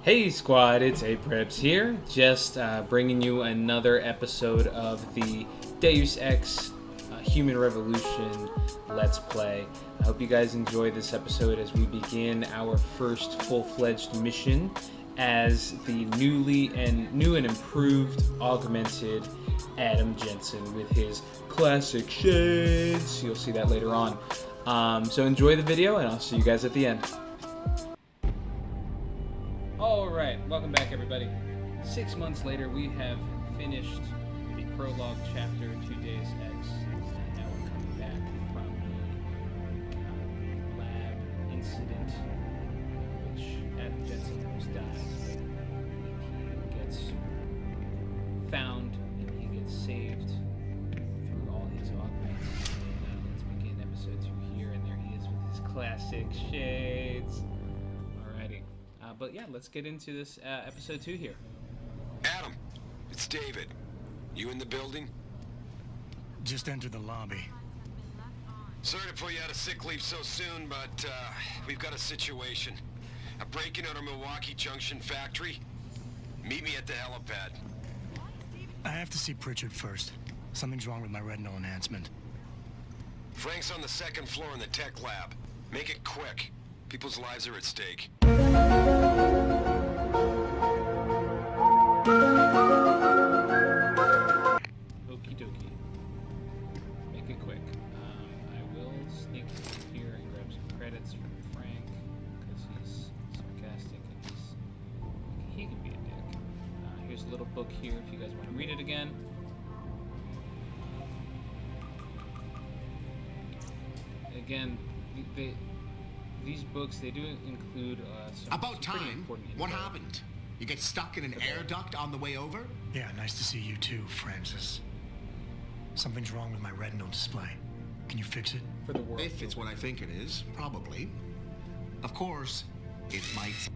Hey squad, it's Apreps here, just bringing you another episode of the Deus Ex Human Revolution Let's Play. I hope you guys enjoy this episode as we begin our first full-fledged mission as the new and improved augmented Adam Jensen with his classic shades. You'll see that later on. So enjoy the video and I'll see you guys at the end. Alright, welcome back everybody. 6 months later, we have finished the prologue chapter to Deus Ex, and now we're coming back from the lab incident in which Adam Jensen almost dies. He gets found and he gets saved through all his augments. And let's begin episode 2 here, and there he is with his classic shades. But yeah, let's get into this episode 2 here. Adam, it's David. You in the building? Just entered the lobby. Sorry to put you out of sick leave so soon, but we've got a situation. A break-in at our Milwaukee Junction factory. Meet me at the helipad. I have to see Pritchard first. Something's wrong with my retinal enhancement. Frank's on the second floor in the tech lab. Make it quick. People's lives are at stake. Okie dokie. Make it quick. I will sneak here and grab some credits from Frank because he's sarcastic and he can be a dick. Here's a little book here if you guys want to read it again. Again, these books, they do include some About pretty time. important info. What happened? You get stuck in an air duct on the way over? Yeah, nice to see you too, Francis. Something's wrong with my retinal display. Can you fix it? For the world. If it's what I think it is, probably. Of course, it might.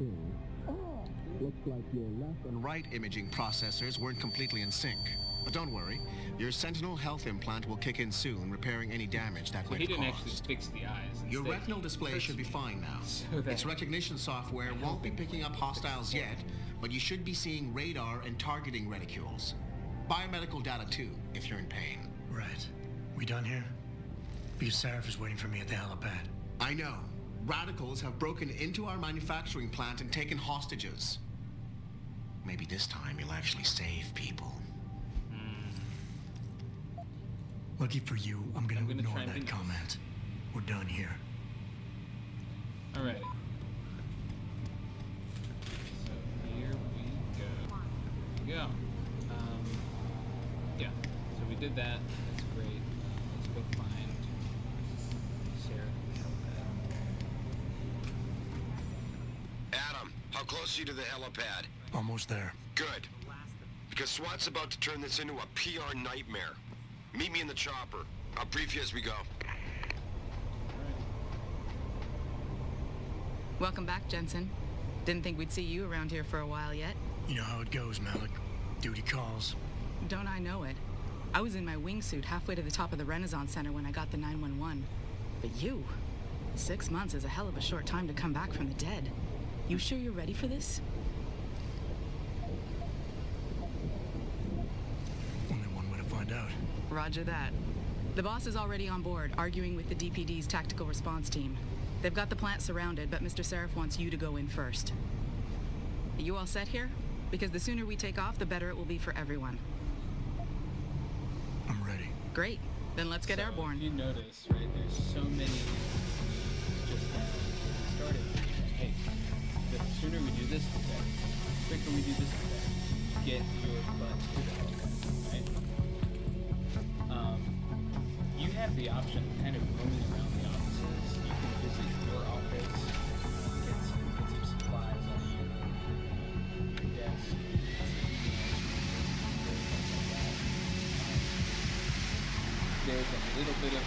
Looks like your left and right imaging processors weren't completely in sync. But don't worry, your Sentinel health implant will kick in soon, repairing any damage that So might he have didn't caused. actually fix the eyes. Your Instead, retinal he display hurts should be me. fine now. So that Its recognition software won't be picking up hostiles yet, but you should be seeing radar and targeting reticules. Biomedical data too, if you're in pain. Right. We done here? Because Seraph is waiting for me at the helipad. I know. Radicals have broken into our manufacturing plant and taken hostages. Maybe this time you'll actually save people. Lucky for you, I'm gonna ignore try and that finish. comment. We're done here. Alright. So here we go. Here we go. Yeah. So we did that. That's great. Let's go find Sarah at the helipad. Adam, how close are you to the helipad? Almost there. Good. Because SWAT's about to turn this into a PR nightmare. Meet me in the chopper. I'll brief you as we go. Welcome back, Jensen. Didn't think we'd see you around here for a while yet. You know how it goes, Malik. Duty calls. Don't I know it? I was in my wingsuit halfway to the top of the Renaissance Center when I got the 911. But you, 6 months is a hell of a short time to come back from the dead. You sure you're ready for this? Only one way to find out. Roger that. The boss is already on board, arguing with the DPD's tactical response team. They've got the plant surrounded, but Mr. Seraph wants you to go in first. Are you all set here? Because the sooner we take off, the better it will be for everyone. I'm ready. Great. Then let's get airborne. If you notice, right, there's so many just started saying, hey, the sooner we do this, the better. The quicker we do this, the better. Get your butt to the helipad, right? You have the option of kind of roaming around the offices. You can visit your office, get some supplies out of your desk. There's a little bit of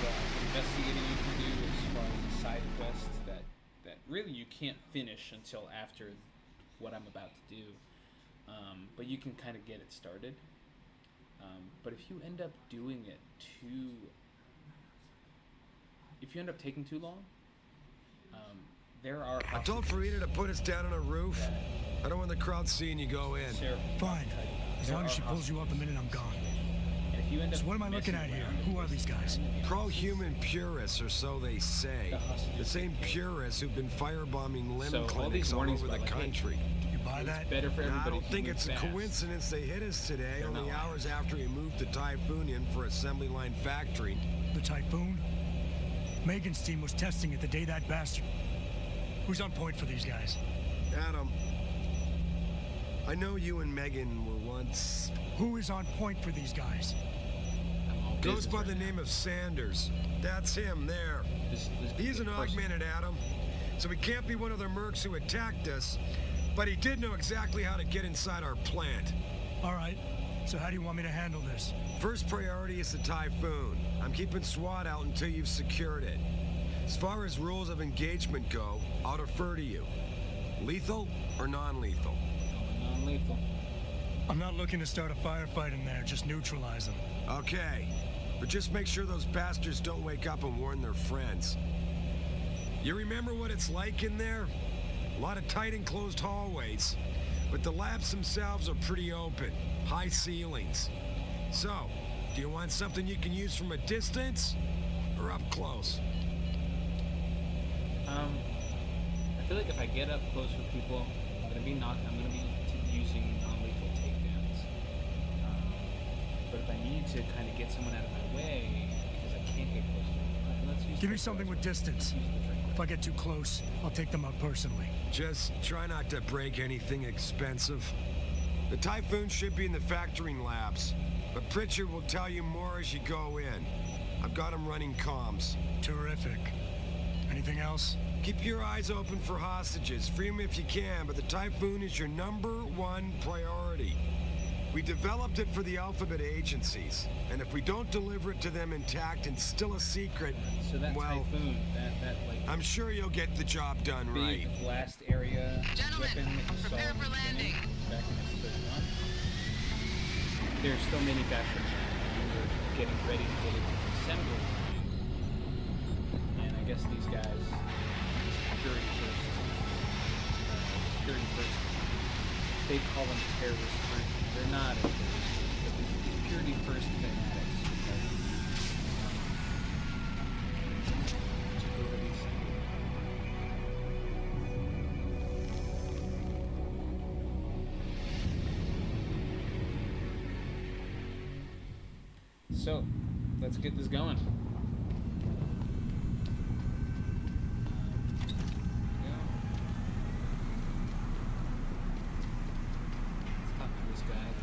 investigating you can do as far as the side quests that really you can't finish until after what I'm about to do. But you can kind of get it started. But if you end up doing it if you end up taking too long, There are. I told Farida to put us down on a roof. I don't want the crowd seeing you go in. Fine. As long as she pulls you out the minute I'm gone. And if you end up So what am I looking at here? Who are these guys? Pro-human purists, or so they say. The same purists who've been firebombing limb So, all clinics these all warnings over the about, like, hey, country. You buy that? better for I everybody. don't if you think move it's a fast. coincidence they hit us today, They're only not hours after we moved the Typhoon in for assembly line factory. The Typhoon? Megan's team was testing it the day that bastard. Who's on point for these guys? Adam, I know you and Megan were once... Who is on point for these guys? I'm all Goes business by right the now. name of Sanders. That's him there. This He's an person. augmented Adam, so he can't be one of the mercs who attacked us, but he did know exactly how to get inside our plant. All right. So how do you want me to handle this? First priority is the Typhoon. I'm keeping SWAT out until you've secured it. As far as rules of engagement go, I'll defer to you. Lethal or non-lethal? Non-lethal. I'm not looking to start a firefight in there, just neutralize them. Okay, but just make sure those bastards don't wake up and warn their friends. You remember what it's like in there? A lot of tight enclosed hallways, but the labs themselves are pretty open, high ceilings. So, do you want something you can use from a distance or up close? I feel like if I get up close with people, I'm gonna be using non-lethal takedowns. But if I need to kind of get someone out of my way because I can't get close to them, let's use. Give me something with distance. Let's use the drink. If I get too close, I'll take them out personally. Just try not to break anything expensive. The Typhoon should be in the factoring labs, but Pritchard will tell you more as you go in. I've got him running comms. Terrific. Anything else? Keep your eyes open for hostages. Free them if you can, but the Typhoon is your #1 priority. We developed it for the alphabet agencies, and if we don't deliver it to them intact and still a secret, So that well, Typhoon, that like I'm sure you'll get the job done big right. blast area Gentlemen, weapon that you prepare saw in for the beginning, landing. back in episode 1. They're still manufacturing that. We were getting ready to get it assembly line. And I guess these guys, security first, they call them terrorists. They're not a terrorist, but these purity first fanatics took over the assembly line. So, let's get this going.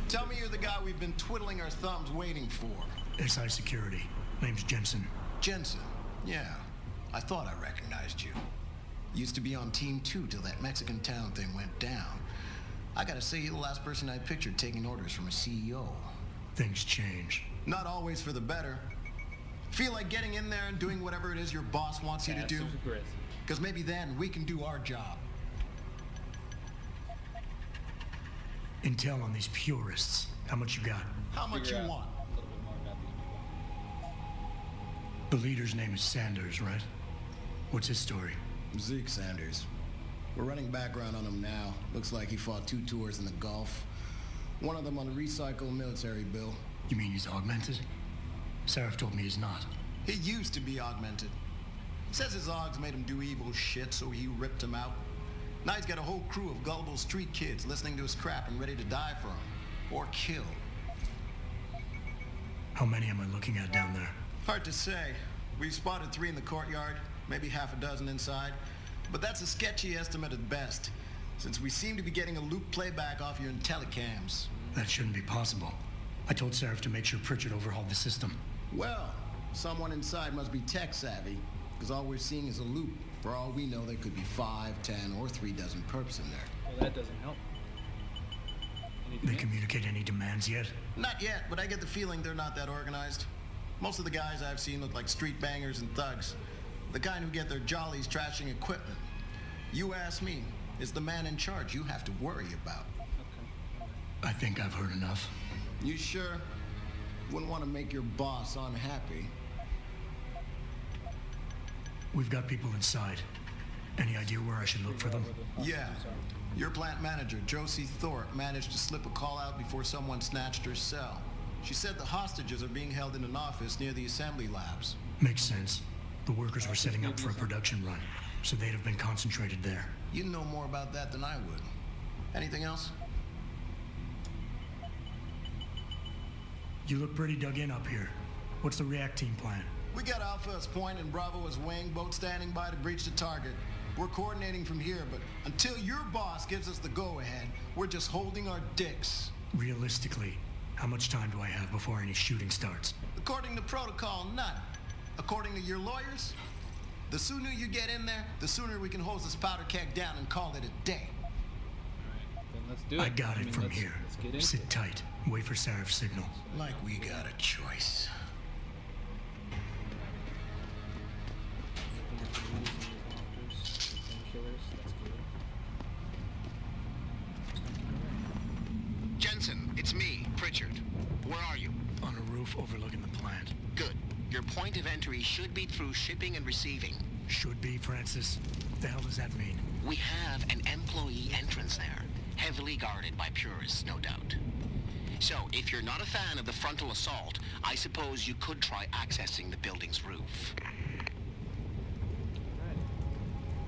Tell me you're the guy we've been twiddling our thumbs waiting for. SI Security. Name's Jensen. Jensen. Yeah, I thought I recognized you. Used to be on Team 2 till that Mexican town thing went down. I gotta say, you're the last person I pictured taking orders from a CEO. Things change. Not always for the better. Feel like getting in there and doing whatever it is your boss wants you to do? Passive aggressive. Because maybe then we can do our job. Intel on these purists. How much you got? How much Figure you out want? a little bit more about these people. The leader's name is Sanders, right? What's his story? Zeke Sanders. We're running background on him now. Looks like he fought 2 tours in the Gulf. One of them on a recycled military bill. You mean he's augmented? Seraph told me he's not. He used to be augmented. Says his augs made him do evil shit, so he ripped him out. Now he's got a whole crew of gullible street kids listening to his crap and ready to die for him. Or kill. How many am I looking at down there? Hard to say. We've spotted 3 in the courtyard, maybe half a dozen inside. But that's a sketchy estimate at best, since we seem to be getting a loop playback off your telecams. That shouldn't be possible. I told Seraph to make sure Pritchard overhauled the system. Well, someone inside must be tech savvy, because all we're seeing is a loop. For all we know, there could be 5, 10, or 3 dozen perps in there. Well, that doesn't help. Any They demands? communicate any demands yet? Not yet, but I get the feeling they're not that organized. Most of the guys I've seen look like street bangers and thugs. The kind who get their jollies trashing equipment. You ask me, it's the man in charge you have to worry about. Okay. I think I've heard enough. You sure? Wouldn't want to make your boss unhappy. We've got people inside. Any idea where I should look for them? Yeah. Your plant manager, Josie Thorpe, managed to slip a call out before someone snatched her cell. She said the hostages are being held in an office near the assembly labs. Makes sense. The workers were setting up for a production run, so they'd have been concentrated there. You know more about that than I would. Anything else? You look pretty dug in up here. What's the react team plan? We got Alpha as point and Bravo as wing, both standing by to breach the target. We're coordinating from here, but until your boss gives us the go-ahead, we're just holding our dicks. Realistically, how much time do I have before any shooting starts? According to protocol, none. According to your lawyers, the sooner you get in there, the sooner we can hose this powder keg down and call it a day. Alright, then let's do it. I got it from here. Let's get into Sit it. tight. Wait for Sarif's signal. Like we got a choice. Jensen, it's me, Pritchard. Where are you? On a roof overlooking the plant. Good. Your point of entry should be through shipping and receiving. Should be, Francis. What the hell does that mean? We have an employee entrance there, heavily guarded by purists, no doubt. So, if you're not a fan of the frontal assault, I suppose you could try accessing the building's roof.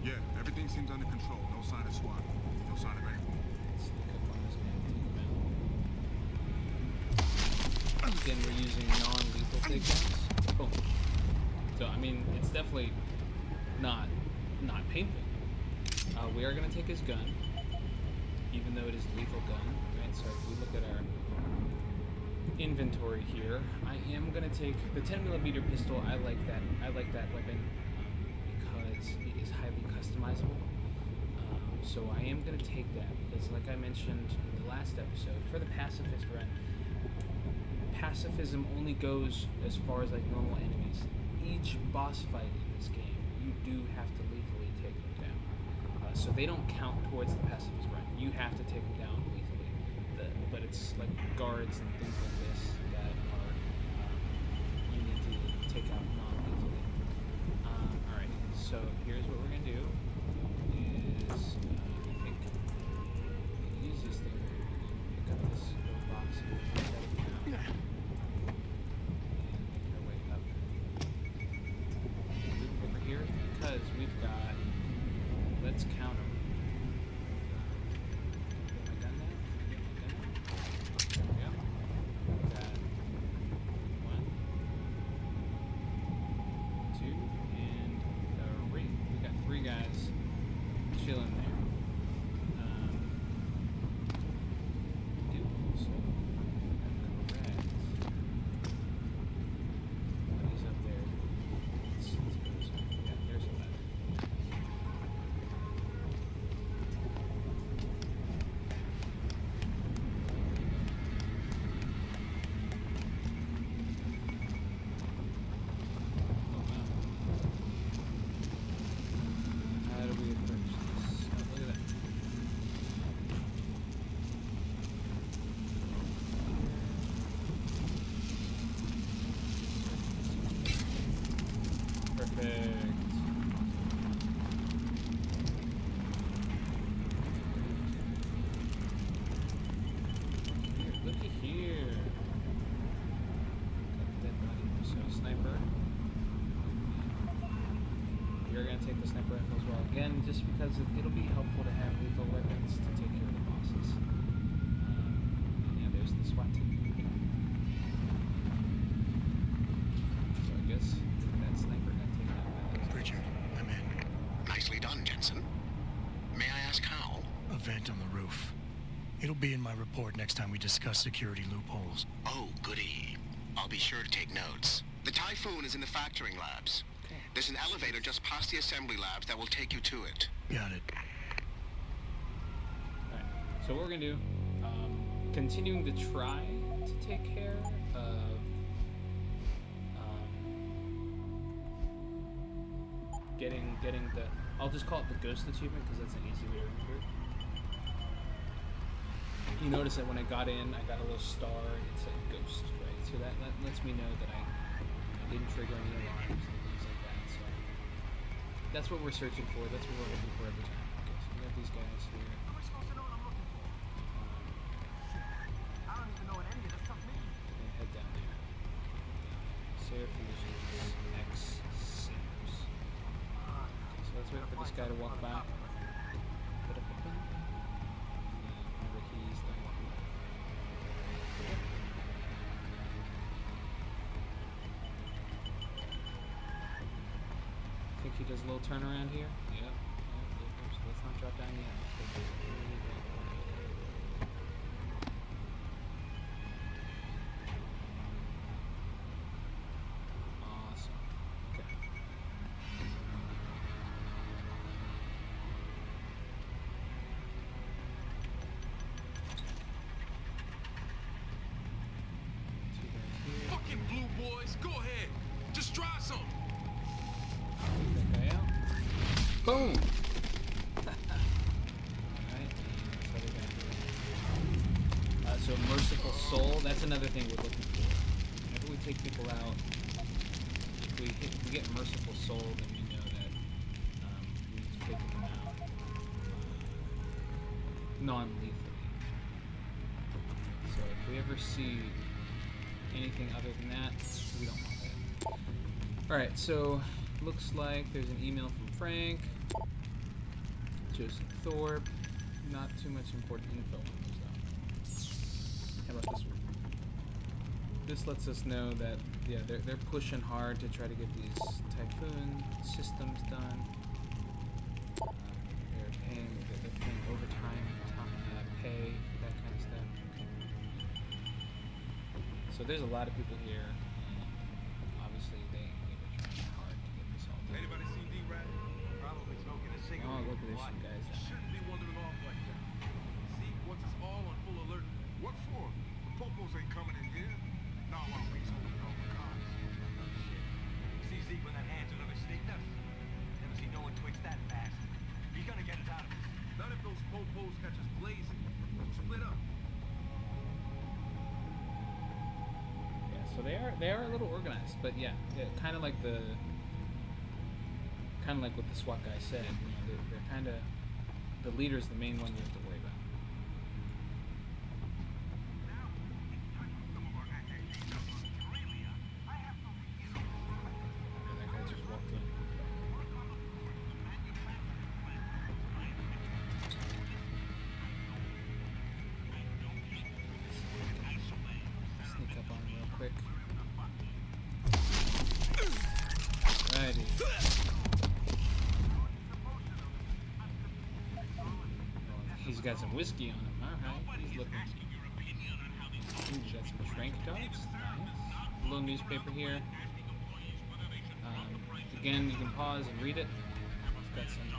Yeah, everything seems under control. No sign of SWAT. No sign of anything. Again, we're using non-lethal takedowns. Boom. So, I mean, it's definitely not painful. We are going to take his gun, even though it is a lethal gun, right? So if we look at our inventory here, I am going to take the 10mm pistol. I like that weapon because it is highly customizable. So I am going to take that because, like I mentioned in the last episode, for the pacifist run, pacifism only goes as far as like normal enemies. Each boss fight in this game, you do have to lethally take them down. So they don't count towards the pacifist run. You have to take them down lethally. But it's like guards and things like this that are you need to take out non-lethally. Alright, so here's what we're gonna do. Is I think the easiest thing we're gonna do is pick up this little box and set it down. And make our way up. Move over here because we've got. Let's count them. Get my gun now. There we go. We got 1, 2, and 3. We got 3 guys chilling there. Do also, I'm correct. He's up there. Let's go this way. Yeah, there's a ladder. Oh wow. How do we approach this? Oh, look at that. Perfect. Here, looky here. Got that body. So sniper. We're gonna take the sniper rifle as well. Again, just because it'll be helpful to have lethal weapons to take care of the bosses. And yeah, there's the SWAT team. So I guess that sniper got taken out by those. Pritchard, I'm in. Nicely done, Jensen. May I ask how? A vent on the roof. It'll be in my report next time we discuss security loopholes. Oh, goody. I'll be sure to take notes. The Typhoon is in the factoring labs. Okay. There's an elevator just past the assembly labs that will take you to it. Got it. Alright, so what we're gonna do, continuing to try to take care of getting the, I'll just call it the ghost achievement because that's an easy way to remember it. You notice that when I got in, I got a little star and it said ghost, right? So that lets me know that I didn't trigger any alarms and things like that. So That's what we're searching for. That's what we're looking for every time. Okay, so we got these guys here. And head down there. Syracuse X Sims. Okay, so let's wait for this guy to walk by. Whenever he's done walking by. I think he does a little turnaround here. Yep. So let's not drop down yet. Let's go really back. Awesome. Okay. Two guys here. Fucking blue boys, go ahead. Just try some. Take that guy out. Boom! Alright, and this other guy here. So Merciful Soul, that's another thing we're looking for. Whenever we take people out, if we get Merciful Soul, then we know that we've taken them out non-lethally. So if we ever see anything other than that, we don't want that. Alright, so looks like there's an email from Frank. Joseph Thorpe. Not too much important info on this though. How about this one? This lets us know that yeah, they're pushing hard to try to get these Typhoon systems done. They're paying overtime pay for that kind of stuff. Okay. So there's a lot of people here. Obviously they were trying hard to get this all done. Anybody seen D-Rat? Probably smoking a cigarette. Oh, look at this some guys. Shouldn't be wandering off like that. See, once it's all on full alert. What for? The popos ain't coming in here. Now while we holding all the cars. Shit. See Zeke with that hand to another sneak nuts. Never seen no one twitch that fast. He's gonna get us out of this. Not if those popos catch us blazing. We'll split up. Yeah, so they are a little organized, but yeah, kind of like what the SWAT guy said. You know, they're kind of the leader's the main one you have to worry about. And that guy just walked in. Sneak up on him real quick. Righty. He's got some whiskey on him. Alright, he's looking. Ooh, got some trank dogs. Nice. A little newspaper here. Again, you can pause and read it. It's got some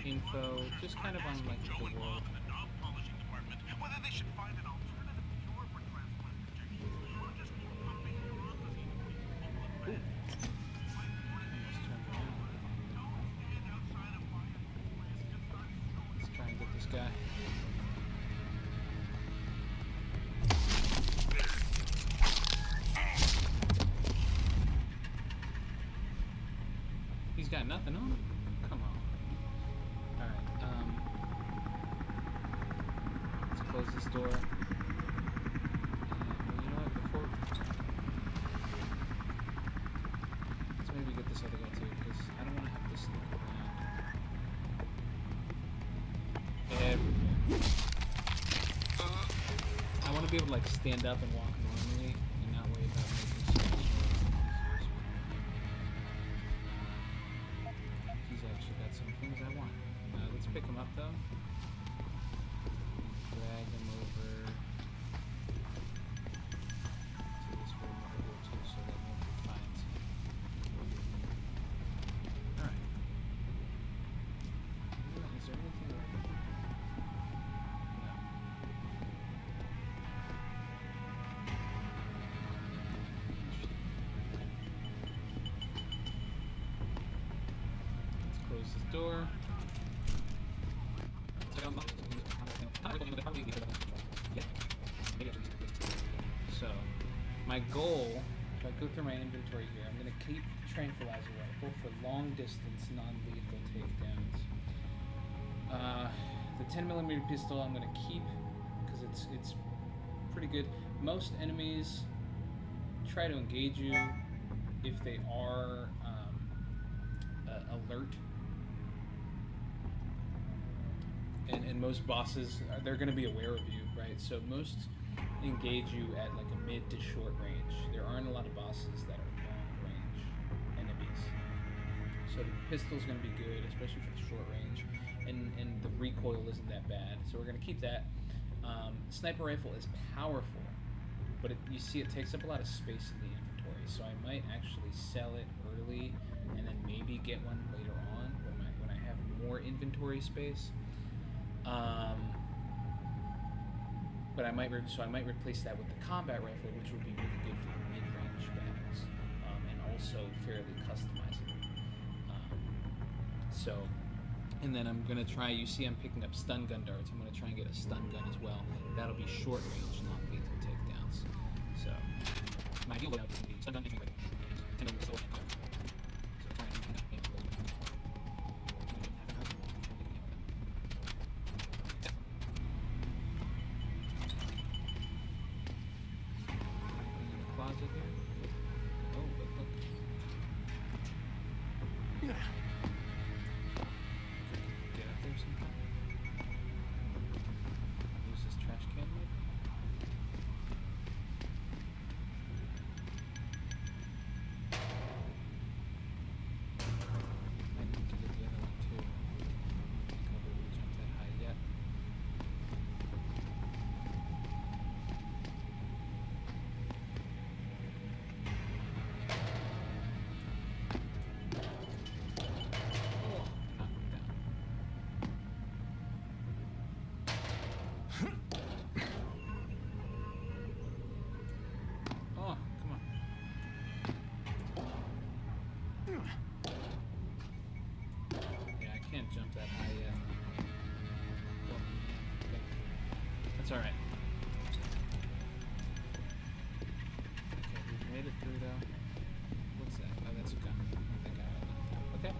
info, just kind of on like the world. Whether they should find an alternative cure for transplant rejection or just pumping neuropathy. Ooh. Almost turned around. Let's try and get this guy. He's got nothing on him? Come on. Alright, let's close this door. And, you know what, before... Let's maybe get this other guy too, because I don't want to have to sneak around everywhere. I want to be able to, like, stand up and walk normally, and not worry about making so much noise. He's actually got some things I want. Let's pick him up though. Drag him over to this room over here too, so that nobody finds him. Alright. Is there anything over here? No. Let's close this door. So, my goal, if I go through my inventory here, I'm going to keep tranquilizer rifle for long distance, non-lethal takedowns. The 10mm pistol I'm going to keep because it's pretty good. Most enemies try to engage you if they are alert. And most bosses, they're going to be aware of you, right? So most engage you at like a mid to short range. There aren't a lot of bosses that are long range enemies. So the pistol's going to be good, especially for the short range. And the recoil isn't that bad. So we're going to keep that. Sniper rifle is powerful, but you see it takes up a lot of space in the inventory. So I might actually sell it early and then maybe get one later on when I have more inventory space. But I might replace that with the combat rifle, which would be really good for the mid-range battles, and also fairly customizable. And then I'm gonna try. You see, I'm picking up stun gun darts. I'm gonna try and get a stun gun as well. That'll be short range, not lethal takedowns. So my ideal loadout is the stun gun, infiltrate, and 10mm pistol and gun. So try and pick up maybe those. Closet here. Oh, look. Get up there sometime. Use this trash can maybe? Might need to get the other one too. I think I'll be able to jump that high yet. Oh, come on. Yeah, I can't jump that high yet. Oh, okay. That's alright. Okay, we've made it through though. What's that? Oh, that's a gun. I think I have it. Okay.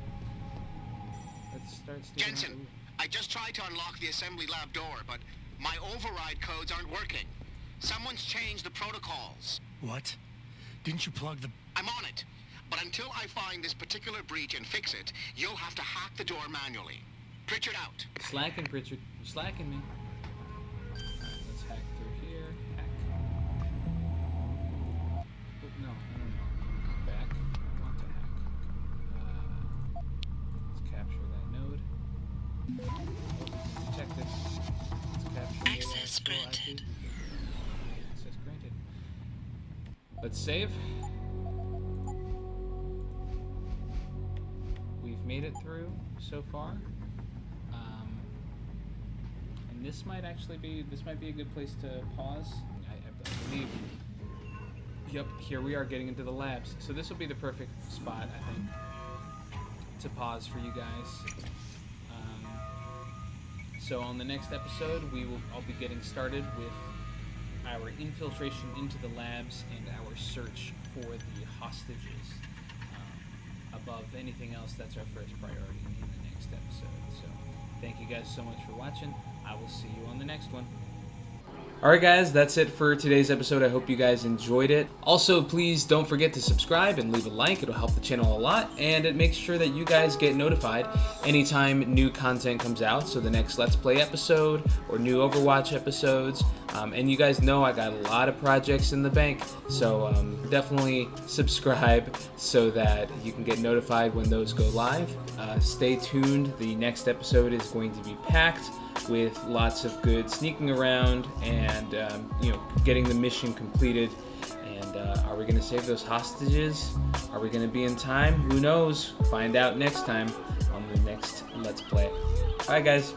Let's start stealing. Jensen, I just tried to unlock the assembly lab door, but my override codes aren't working. Someone's changed the protocols. What? Didn't you plug the... I'm on it. But until I find this particular breach and fix it, you'll have to hack the door manually. Pritchard out. Slacking, Pritchard. You're slacking me. Alright, let's hack through here. Hack. Oh, no. Back. I want to hack. Let's capture that node. Oh, detected. Let's capture Access granted. Access granted. Let's save. We've made it through so far. And this might be a good place to pause. I believe. Yep, here we are getting into the labs. So this will be the perfect spot, I think, to pause for you guys. So on the next episode, I'll be getting started with our infiltration into the labs and our search for the hostages. Above anything else, that's our first priority in the next episode. So thank you guys so much for watching. I will see you on the next one. Alright guys, that's it for today's episode. I hope you guys enjoyed it. Also, please don't forget to subscribe and leave a like. It'll help the channel a lot, and it makes sure that you guys get notified anytime new content comes out. So the next Let's Play episode or new Overwatch episodes. And you guys know I got a lot of projects in the bank. So definitely subscribe so that you can get notified when those go live. Stay tuned. The next episode is going to be packed with lots of good sneaking around and getting the mission completed. And are we going to save those hostages? Are we going to be in time? Who knows? Find out next time on the next Let's Play. Bye guys.